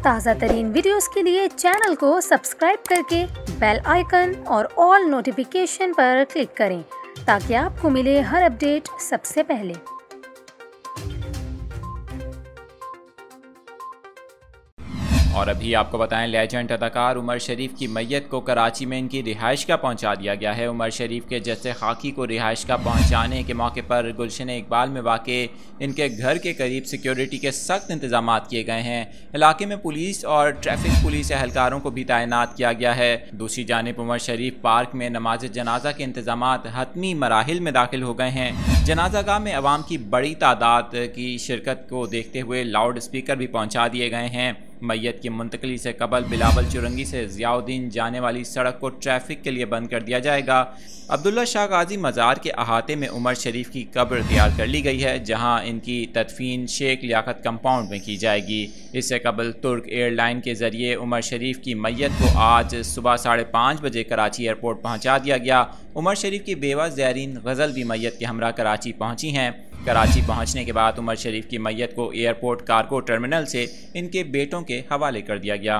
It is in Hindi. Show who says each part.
Speaker 1: ताज़ा तरीन वीडियोस के लिए चैनल को सब्सक्राइब करके बेल आइकन और ऑल नोटिफिकेशन पर क्लिक करें ताकि आपको मिले हर अपडेट सबसे पहले।
Speaker 2: और अभी आपको बताएं, लेजेंड अदाकार उमर शरीफ की मैयत को कराची में इनकी रिहाइश का पहुंचा दिया गया है। उमर शरीफ के जस्से खाकी को रिहाइश का पहुंचाने के मौके पर गुलशन इकबाल में वाक़े इनके घर के करीब सिक्योरिटी के सख्त इंतजाम किए गए हैं। इलाके में पुलिस और ट्रैफिक पुलिस एहलकारों को भी तैनात किया गया है। दूसरी जानिब उमर शरीफ पार्क में नमाज जनाजा के इंतजाम हतमी मराहिल में दाखिल हो गए हैं। जनाजागाह में अवाम की बड़ी तादाद की शिरकत को देखते हुए लाउड स्पीकर भी पहुँचा दिए गए हैं। मैयत की मुंतकली से कबल बिलावल चुरंगी से ज़ियाउद्दीन जाने वाली सड़क को ट्रैफिक के लिए बंद कर दिया जाएगा। अब्दुल्ला शाह गाजी मज़ार के अहाते में उमर शरीफ की कब्र तैयार कर ली गई है, जहां इनकी तदफीन शेख लियाकत कंपाउंड में की जाएगी। इससे कबल तुर्क एयरलाइन के ज़रिए उमर शरीफ की मैयत को आज सुबह 5:30 बजे कराची एयरपोर्ट पहुँचा दिया गया। उमर शरीफ की बेवा ज़ैरीन गज़ल भी मैयत के हमरा कराची पहुँची हैं। कराची पहुंचने के बाद उमर शरीफ की मैयत को एयरपोर्ट कार्गो टर्मिनल से इनके बेटों के हवाले कर दिया गया।